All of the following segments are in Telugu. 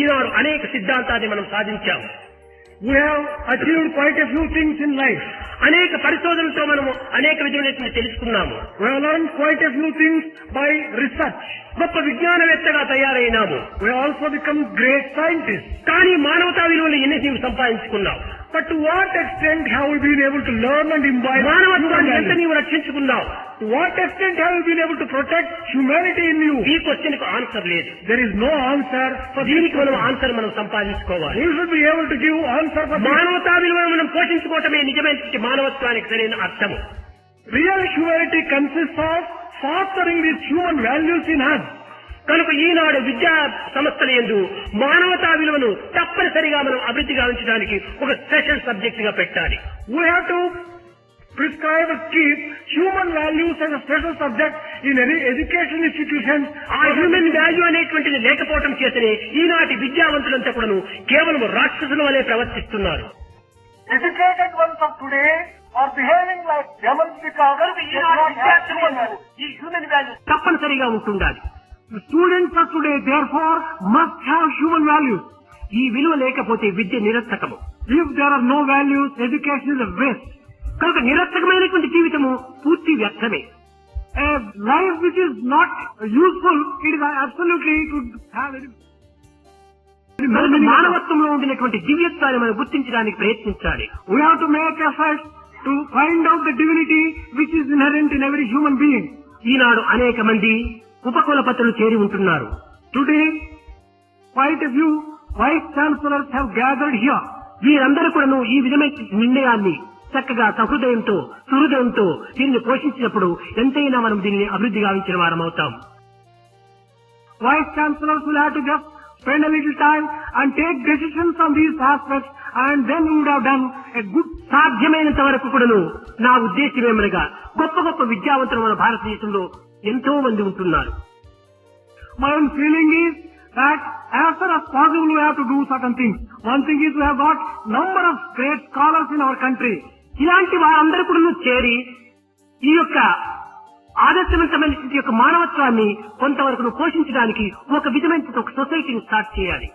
ఈనాడు అనేక సిద్ధాంతాన్ని మనం సాధించాము. We have achieved quite a few things in life. అనేక పరిశోధనలతో మనము అనేక విధులైనటువంటి తెలుసుకున్నాము. We have learned quite a few things by research. గొప్ప విజ్ఞానవేత్తగా తయారైనాము. We have also become great scientists. కానీ మానవతా విలువలు ఎన్ని నీవు సంపాదించుకున్నావు? But to what extent have we been able to learn and imbibe మానవత్వాన్ని human ఎంత values? నీవు రక్షించుకున్నావు? To what extent have you been able to protect humanity in you? ఈ క్వశ్చన్ కు ఆన్సర్ లేదు. There is no answer for this దీనికి మనం question. ఆన్సర్ మనం సంపాదించుకోవాలి. We should be able to give answer for this. మానవతా విలువను మనం పోషించుకోవటమే నిజమైన మానవత్వానికి సరైన అర్థము. Real humanity consists of fostering these human values in us. కనుక ఈనాడు విద్యా సంస్థల యందు మానవతా విలువను తప్పనిసరిగా మనం అభివృద్ధి గావించడానికి ఒక స్పెషల్ సబ్జెక్ట్ గా పెట్టాలి. We have to prescribe and keep human values as a special subject in any education institutions. ఆ హ్యూమన్ వాల్యూ అనేటువంటిది లేకపోవటం చేతనే ఈనాటి విద్యావంతులంతా కూడాను కేవలం రాక్షసుల వలె ప్రవర్తిస్తున్నారు. Educated ones of today are behaving like demons because they do not have human values. ఈ హ్యూమన్ వాల్యూ తప్పనిసరిగా ఉంటుండాలి. The students of today therefore must have human values. ఈ విలువ లేకపోతే విద్య నిరర్థకము. If there are no values, education is a waste. కనుక నిరర్థకమైనటువంటి జీవితము పూర్తి వ్యర్థమే. A life which is not useful, it is absolutely to have any మానవత్వంలో ఉండినటువంటి దివ్యత్వాన్ని మనం గుర్తించడానికి ప్రయత్నించాలి. We have to make efforts to find out the divinity which is inherent in every human being. ఈనాడు అనేక మంది ఉపకులపతులు చేరి ఉంటున్నారు. Today, quite a few vice chancellors have gathered here. వీరందరూ కూడాను ఈ విధమైన నిర్ణయాన్ని చక్కగా సహృదయంతో సుహృదయంతో దీన్ని పోషించినప్పుడు ఎంతైనా మనం దీనిని అభివృద్ధి గావించిన వారం అవుతాం. Vice chancellors will have to just spend a little time and take decisions on these aspects, and then we would have done a good. సాధ్యమైనంత వరకు కూడాను నా ఉద్దేశం ఏమనగా గొప్ప గొప్ప విద్యావంతులు మన భారతదేశంలో ఎంతో మంది ఉంటున్నారు. My own feeling is that as far as possible we have to do certain things. One thing is we have got number of great scholars in our country. ఇలాంటి వారందరూ కూడా చేరి ఈ యొక్క ఆదర్శవంతమైన యొక్క మానవత్వాన్ని కొంతవరకు పోషించడానికి ఒక విధమైన ఒక సొసైటీని స్టార్ట్ చేయాలి.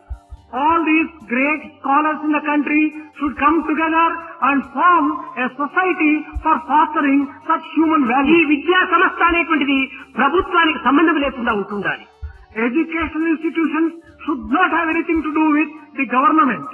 All these great scholars in the country should come together and form a society for fostering such human ఈ values. విద్యా సంస్థ అనేటువంటిది ప్రభుత్వానికి సంబంధం లేకుండా ఉంటుండాలి. Educational institutions should not have anything to do with the government.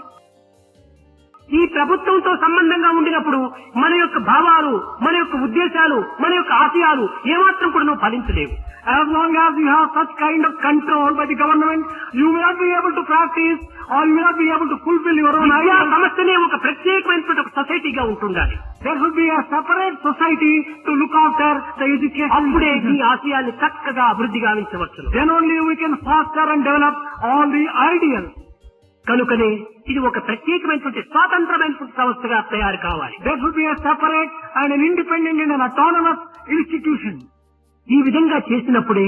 ఈ ప్రభుత్వంతో సంబంధంగా ఉండినప్పుడు మన యొక్క భావాలు, మన యొక్క ఉద్దేశాలు, మన యొక్క ఆశయాలు ఏమాత్రం కూడా ఫలించలేవు. As long as you have such kind of control by the government, you will not be able to practice or you will not be able to fulfill your own విద్యా ideals. సంస్థనే ఒక ప్రత్యేకమైనటువంటి ఒక సొసైటీగా ఉంటుండాలి. There should be a separate society to look after the education. అప్పుడే ఈ institutions. ఆశయాన్ని చక్కగా అభివృద్ధి గావించవచ్చును. Then only we can foster and develop all the ideals. కనుకనే ఇది ఒక ప్రత్యేకమైనటువంటి స్వాతంత్రమైనటువంటి సంస్థగా తయారు కావాలి. There should be a separate and an independent and an autonomous institution. ఈ విధంగా చేసినప్పుడే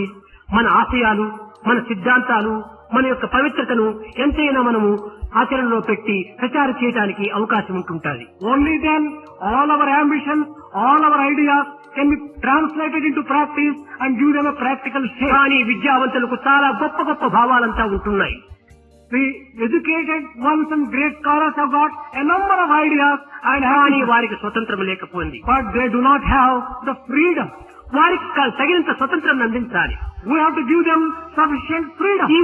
మన ఆశయాలు, మన సిద్ధాంతాలు, మన యొక్క పవిత్రతను ఎంతైనా మనము ఆచరణలో పెట్టి ప్రచారం చేయడానికి అవకాశం ఉంటుంటుంది. Only then all our ambitions, all our ideas can be translated into practice and give them a practical shape. కానీ విద్యావంతులకు చాలా గొప్ప గొప్ప భావాలంతా ఉంటున్నాయి. The educated ones and great scholars have got a number of ideas and కానీ have, వారికి స్వతంత్రం లేకపోయింది. but they do not have the freedom. వారికి తగినంత స్వతంత్రం అందించాలి. We have to give them sufficient freedom. ఈ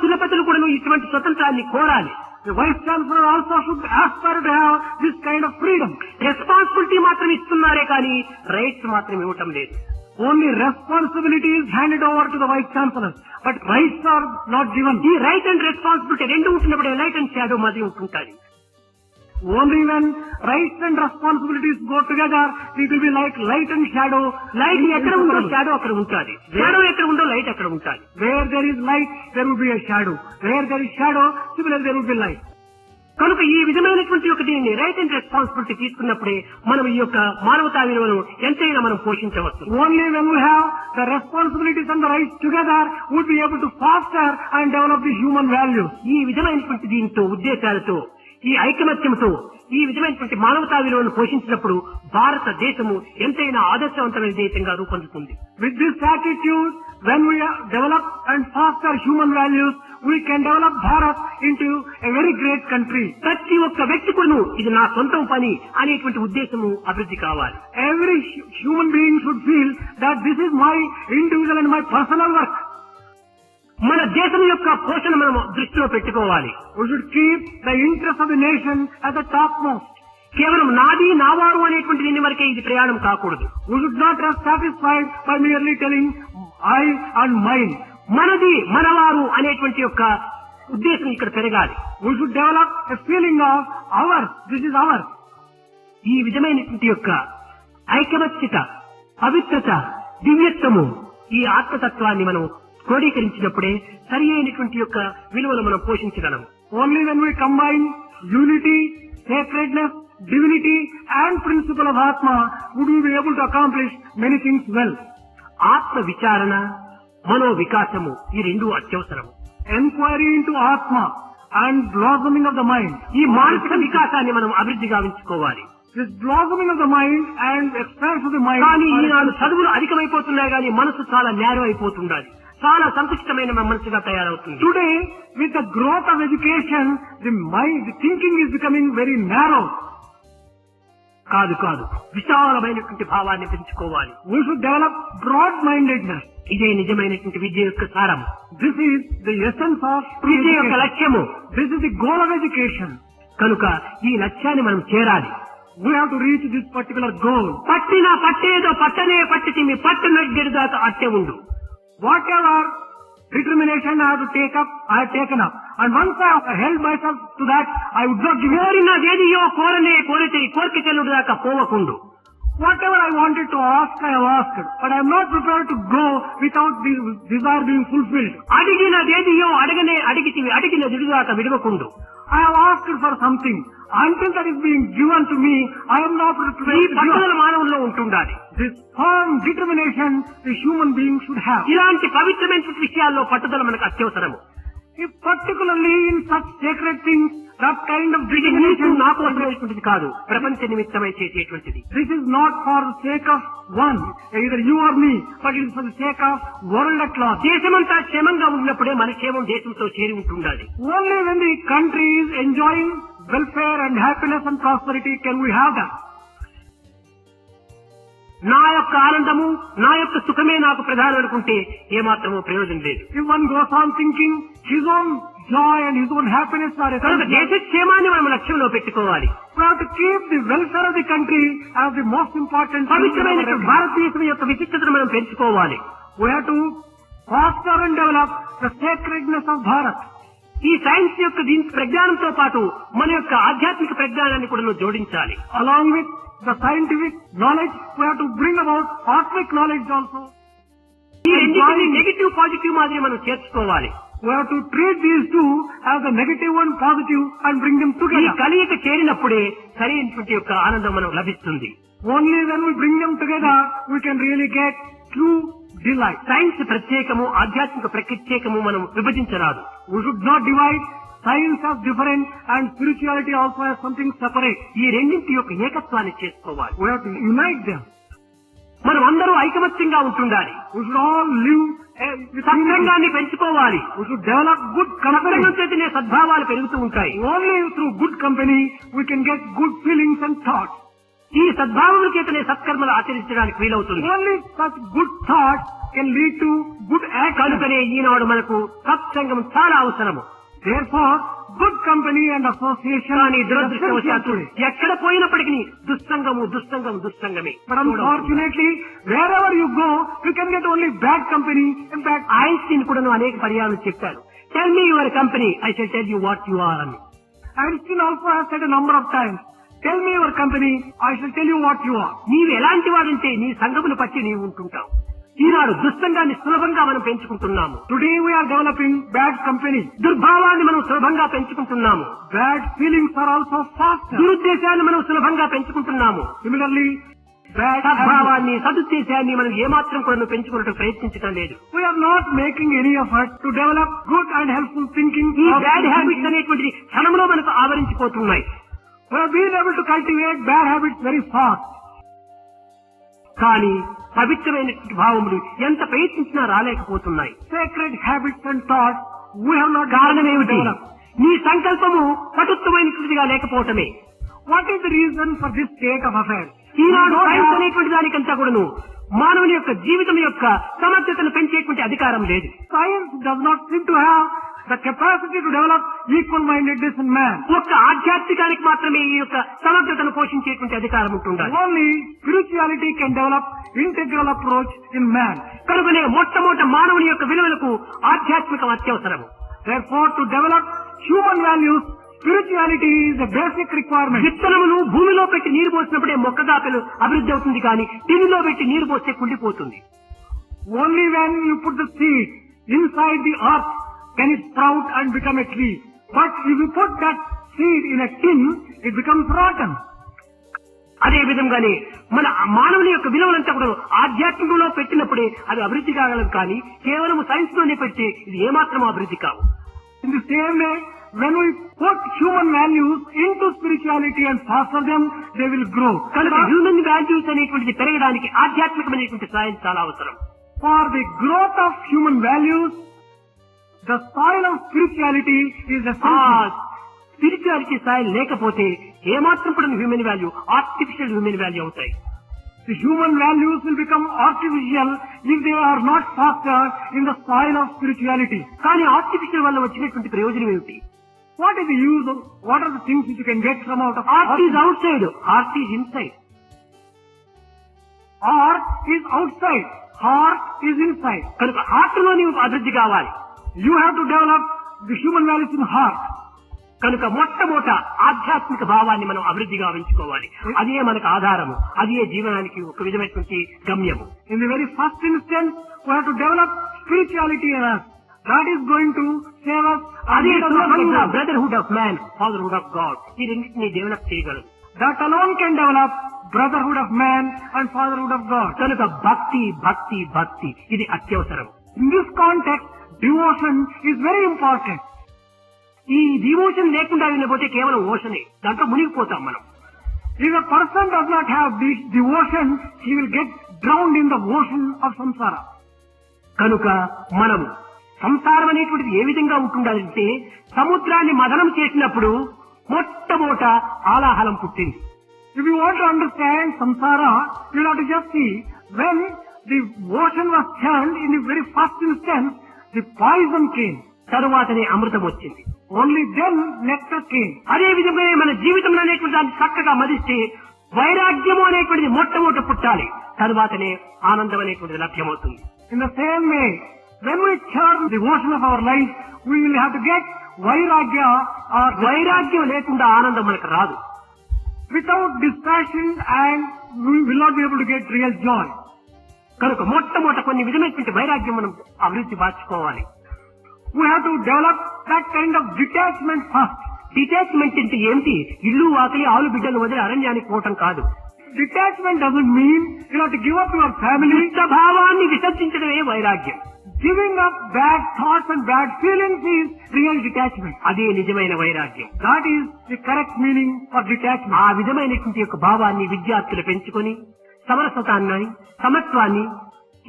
కులపతులు కూడా ఇటువంటి స్వతంత్రాన్ని కోరాలి. The vice chancellor also should aspire to have this kind of freedom. Responsibility మాత్రం ఇస్తున్నారే కానీ రైట్స్ మాత్రం ఇవ్వటం లేదు. Only responsibility is handed over to the vice chancellor, but rights are not given. ఈ రైట్ అండ్ రెస్పాన్సిబిలిటీ రెండు ఉంటున్నప్పుడు లైట్ అండ్ షాడో మధ్య ఉంటుంటాయి. Only when rights and responsibilities go together, it will be like light and shadow. Light ఎక్కడ ఉందో షాడో అక్కడ ఉంటుంది. షాడో ఎక్కడ ఉందో లైట్ అక్కడ ఉంటుంది. Where there is light, there will be a shadow. Where there is shadow, similarly there will be light. కనుక ఈ విధమైనటువంటి ఒక దీన్ని రైట్ అండ్ రెస్పాన్సిబిలిటీ తీసుకున్నప్పుడే మనం ఈ యొక్క మానవతా విలువలను ఎంతైనా మనం పోషించవచ్చు. Only when we have the responsibilities and the rights together, we will be able to foster and develop the human values. ఈ విధమైనటువంటి దీంతో ఉద్దేశాలతో ఈ ఐకమత్యంతో ఈ విధమైనటువంటి మానవతా విలువలను పోషించినప్పుడు భారతదేశము ఎంతైనా ఆదర్శవంతమైన దేశంగా రూపొందుతుంది. With this attitude, when we develop and foster human values, we can develop Bharat into a very great country. ప్రతి ఒక్క వ్యక్తికును ఇది నా సొంతం పని అనేటువంటి ఉద్దేశము అభివృద్ధి కావాలి. Every human being should feel that this is my individual and my personal work. మన దేశం యొక్క పోషణ మనం దృష్టిలో పెట్టుకోవాలి. We should keep the interest of the nation at the topmost. కేవలం నాది నావారు అనేటువంటి దీని వరకే ఇది ప్రయాణం కాకూడదు. We should not rest satisfied by merely telling I and mine. మనది మనవారు అనేటువంటి యొక్క ఉద్దేశం ఇక్కడ పెరగాలి. We should develop a feeling of ours. This is ours. ఈ విధమైనటువంటి యొక్క ఐకమత్యత, పవిత్రత, దివ్యత్వము, ఈ ఆత్మతత్వాన్ని మనం క్రోడీకరించినప్పుడే సరి అయినటువంటి యొక్క విలువలు మనం పోషించగలము. Only when we combine unity, sacredness, divinity and principle of Atma would we be able to accomplish many things well. ఆత్మ విచారణ, మనో వికాసము ఈ రెండు అత్యవసరము. Enquiry into Atma and blossoming of the mind. ఈ మానసిక వికాసాన్ని మనం అభివృద్ధి గావించుకోవాలి. This blossoming of the mind and expansion of the mind. కానీ ఈనాడు చదువులు అధికమైపోతున్నాయి కానీ మనసు చాలా నేరం అయిపోతుండాలి. చాలా సంకుచితమైన మనసుగా తయారవుతుంది. Today, with the growth of education, the mind, the thinking is becoming very narrow. కాదు కాదు, విశాలమైనటువంటి భావాన్ని పెంచుకోవాలి. We should develop broad-mindedness. ఇదే నిజమైనటువంటి విద్య యొక్క సారం. This is the essence of విద్య యొక్క లక్ష్యము. This is the goal of education. కనుక ఈ లక్ష్యాన్ని మనం చేరాలి. We have to reach this particular goal. పట్టిన పట్టేదో పట్టనే పట్టితి మీ పట్టు నడ్డిదాక అట్టే ఉండు. Whatever determination I have to take up, I have taken up. And once I have held myself to that, I would not give in. కోరినదేదియో కోరనే కోరితే కోరిక చెల్లుడు దాకా పోవకుండు. Whatever I wanted to ask, I have asked. But I am not prepared to go without the desire being fulfilled. అడిగినదేదియో అడగనే అడిగితివి అడిగిన దిడుదాకా విడవకుండు. I have asked for something. Until that is being given to me, I am not prepared ఈ to పట్టుదల give. మానవుల్లో ఉంటుండాలి. This firm determination the human being should have. ఇలాంటి పవిత్రమైన విషయాల్లో పట్టుదల మనకు అత్యవసరము. If particularly in such sacred things, that kind of ఇది నీకు determination, నాకు అవసరమైనటువంటిది కాదు, ప్రపంచ నిమిత్తమై చేసేటువంటిది. this is not for the sake of one, either you or me, but it is for the sake of world at large. దేశమంతా క్షేమంగా ఉన్నప్పుడే మన క్షేమం దేశంతో చేరి ఉంటుండాలి. Only when the country is enjoying welfare and happiness and prosperity can we have that. నా యొక్క ఆనందము, నా యొక్క సుఖమే నాకు ప్రధానం అనుకుంటే ఏమాత్రమూ ప్రయోజనం లేదు. If one goes on thinking his own joy and his own happiness are కనుక essential, దేశ క్షేమాన్ని మనం లక్ష్యంలో పెట్టుకోవాలి. we have to keep the welfare of the country as the most important thing. పవిత్రమైన భారతదేశం యొక్క విశిష్టతను మనం పెంచుకోవాలి. We have to foster and develop the sacredness of Bharat. ఈ సైన్స్ యొక్క దీని ప్రజ్ఞానంతో పాటు మన యొక్క ఆధ్యాత్మిక ప్రజ్ఞానాన్ని కూడా జోడించాలి. Along with the scientific knowledge, we have to bring about cosmic knowledge also. ఈ రెండింటిని నెగిటివ్ పాజిటివ్ మాదిరి మనం చేర్చుకోవాలి. We have to treat these two as the negative and positive and bring them ఈ together. కలియిక చేరినప్పుడే సరైనటువంటి యొక్క ఆనందం మనం లభిస్తుంది. Only when we bring them together, we can really get true delight. Science ప్రత్యేకము, ఆధ్యాత్మిక ప్రత్యేకము మనం విభజించరాదు. We should not divide science as different and spirituality also as something separate. ఈ రెండింటి యొక్క ఏకత్వాన్ని చేసుకోవాలి. We have to unite them. మనం అందరూ ఐకమత్యంగా ఉంటుండాలి. We should all live with unity. సత్సంగాన్ని పెంచుకోవాలి. We should develop good సత్సంగం company. చేతనే సద్భావాలు పెరుగుతూ ఉంటాయి. Only through good company we can get good feelings and thoughts. ఈ సద్భావముల చేతనే సత్కర్మలు ఆచరించడానికి వీలవుతుంది. Only such good thoughts can lead to good action. కనుకనే ఈనాడు మనకు సత్సంగం చాలా అవసరము. Therefore, good company and association కానీ is దురదృష్టవశాత్తు essential today. ఎక్కడ పోయినప్పటికీ దుస్సంగమే. But unfortunately, wherever you go, you can get only bad company. In fact, Einstein కూడా అనేక పర్యాలు చెప్పారు. Tell me your company, I shall tell you what you are అని. Einstein also has said a number of times, tell me your company, I shall tell you what you are. నీవు ఎలాంటి వాడంటే నీ సంఘమును పట్టి నీవు ఉంటుంటావు. ఈనాడు దుస్సంగాన్ని సులభంగా మనం పెంచుకుంటున్నాము. Today we are developing bad company. దుర్భావాన్ని మనం సులభంగా పెంచుకుంటున్నాము. Bad feelings are also faster. దురుద్దేశాన్ని మనం సులభంగా పెంచుకుంటున్నాము. Similarly, bad habits. సద్భావాన్ని, సదుద్దేశాన్ని మనం ఏమాత్రం కూడా పెంచుకున్నట్టు ప్రయత్నించడం లేదు. We are not making any effort to develop good and helpful thinking. ఈ of బ్యాడ్ హ్యాబిట్స్ thinking. అనేటువంటిది క్షణంలో మనకు ఆవరించిపోతున్నాయి. We have been able to cultivate bad habits very fast. కానీ పవిత్రమైన భావములు ఎంత ప్రయత్నించినా రాలేకపోతున్నాయి. Sacred habits and thoughts we have not కారణమేమిటి? developed. నీ సంకల్పము పటుత్వమైనటువంటిదిగా లేకపోవటమే. What is the reason for this state of affairs? Eenadu science అనేటువంటి దానికంతా కూడాను మానవుని యొక్క జీవితం యొక్క సమర్థతను పెంచేటువంటి అధికారం లేదు. Science does not seem to have the capacity to develop equal-mindedness in man. ఒక్క ఆధ్యాత్మికానికి మాత్రమే ఈ యొక్క సమగ్రతను పోషించేటువంటి అధికారం ఉంటుండాలి. Only spirituality can develop integral approach in man. కనుకనే మొట్టమొదట మానవుని యొక్క విలువలకు ఆధ్యాత్మికం అత్యవసరము. Therefore, to develop human values, spirituality is a basic requirement. విత్తనమును భూమిలో పెట్టి నీరు పోసినప్పుడే మొక్కదాకలు అభివృద్ధి అవుతుంది, కానీ టిన్నులో పెట్టి నీరు పోస్తే కుండిపోతుంది. Only when you put the seed inside the earth can it sprout and become a tree. But if you put that seed in a tin, it becomes rotten. అదే విధంగానే మన మానవుని యొక్క విలువలంతా కూడా ఆధ్యాత్మికంలో పెట్టినప్పుడే అది అభివృద్ధి కాగలదు, కానీ కేవలం సైన్స్ లోనే పెడితే ఇది ఏమాత్రం అభివృద్ధి కావు. In the same way, when we put human values into spirituality and foster them, they will grow. కనుక హ్యూమన్ వాల్యూస్ అనేటువంటిది పెరగడానికి ఆధ్యాత్మికమైనటువంటి సైన్స్ చాలా అవసరం. For the growth of human values, the soil of spirituality is essential. Spirituality soil లేకపోతే ఏమాత్రం కూడా human value artificial human value అవుతాయి. The human values will become artificial if they are not fostered in the soil of spirituality. కానీ ఆర్టిఫిషియల్ వల్ల వచ్చినటువంటి ప్రయోజనం ఏమిటి? What is the use of, what are the things which you can get from out of art is outside, art is inside. Art is outside, heart is inside. కనుక హార్ట్ లో నీవు అభివృద్ధి కావాలి. You have to develop the human values in heart. కనుక మొట్టమొదట ఆధ్యాత్మిక భావాన్ని మనం అభివృద్ధి గావించుకోవాలి. అదే మనకు ఆధారము, అదే జీవనానికి ఒక విధమైనటువంటి గమ్యము. In the very first instance, we have to develop spirituality in us. That is going to save us. అదే brotherhood of man, fatherhood of God. ఈ రెండింటినీ డెవలప్ చేయగలరు. That alone can develop brotherhood of man and fatherhood of God. కనుక భక్తి భక్తి భక్తి ఇది అత్యవసరం. In this context, devotion is very important. ఈ డివోషన్ లేకుండా వెళ్ళిపోతే కేవలం ఓషనే, దాంట్లో మునిగిపోతాం మనం. If a person does not have this devotion, he will get drowned in the ocean of samsara. కనుక మనం సంసారం అనేటువంటిది ఏ విధంగా ఉంటుండాలంటే సముద్రాన్ని మదనం చేసినప్పుడు మొట్టమొదట ఆలాహలం పుట్టింది. If you want to understand samsara, you have to just see when the ocean was churned in the very first instance, the poison came. తరువాతనే అమృతం వచ్చింది. Only then nectar came. అదే విధంగా మన జీవితంలో అనేటువంటి దాన్ని చక్కగా మదిస్తే వైరాగ్యము అనేటువంటిది మొట్టమొదట పుట్టాలి, తరువాతనే ఆనందం అనేటువంటిది లభ్యమవుతుంది. In the same way, when we churn the ocean of our life, we will have to get vairagya or వైరాగ్యం లేకుండా ఆనందం మనకు రాదు. without dispassion, and we will not be able to get real joy. కనుక మొట్టమొదట కొన్ని విధమైనటువంటి వైరాగ్యం మనం అభివృద్ధి పరచుకోవాలి. We have to develop that kind of detachment first. Detachment అంటే ఏంటి? ఇల్లు వాకిలి ఆలు బిడ్డలు వదిలి అరణ్యానికి పోవటం కాదు. Detachment doesn't mean you have to give up your family. భావాన్ని విసర్జించడమే వైరాగ్యం. Giving up bad thoughts and bad feelings is real detachment. అదే నిజమైన వైరాగ్యం. That is the correct meaning for detachment. ఆ విధమైనటువంటి యొక్క భావాన్ని విద్యార్థులు పెంచుకొని సమరసతాన్ని, సమత్వాన్ని,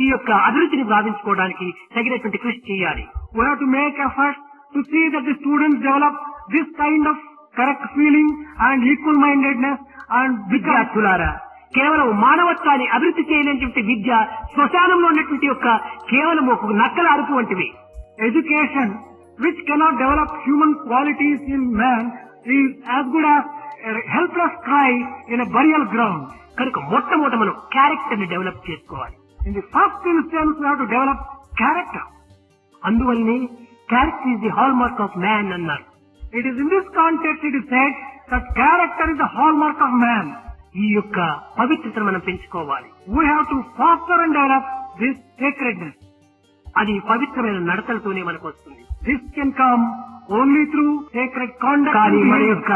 ఈ యొక్క అభివృద్ధిని సాధించుకోవడానికి తగినటువంటి కృషి చేయాలి. We have to make efforts to see that the students develop this kind of correct feeling and equal-mindedness and విద్యార్థులారా, కేవలం మానవత్వాన్ని అభివృద్ధి చేయలేనటువంటి విద్య శ్మశానంలో ఉన్నటువంటి యొక్క కేవలం ఒక నక్కల అరుపు వంటివి. education which cannot develop human qualities in man is as good as a helpless cry in a burial ground. కనుక మొట్టమొదట మనం క్యారెక్టర్ ని డెవలప్ చేసుకోవాలి. In the first instance, we have to develop character. అందువల్లనే character is the hall mark of man అన్నారు. It is in this context it is said that character is the hallmark of man. ఈ యొక్క పవిత్రతను మనం పెంచుకోవాలి. We have to foster and develop this sacredness. అది పవిత్రమైన నడతలతోనే మనకు వస్తుంది. This can come only through sacred conduct. కానీ మన యొక్క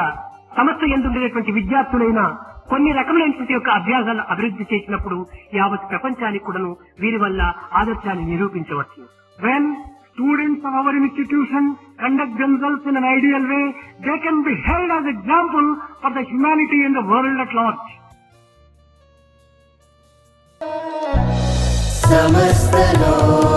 సమస్య ఎందుండేటువంటి విద్యార్థులైనా కొన్ని రకములైనటువంటి యొక్క అభ్యాసాలు అభివృద్ధి చేసినప్పుడు యావత్ ప్రపంచానికి కూడాను వీరి వల్ల ఆదర్శాన్ని నిరూపించవచ్చు. When students of our institution conduct themselves in an ideal way, they can be held as example for the humanity in the world at large. समस्तलोक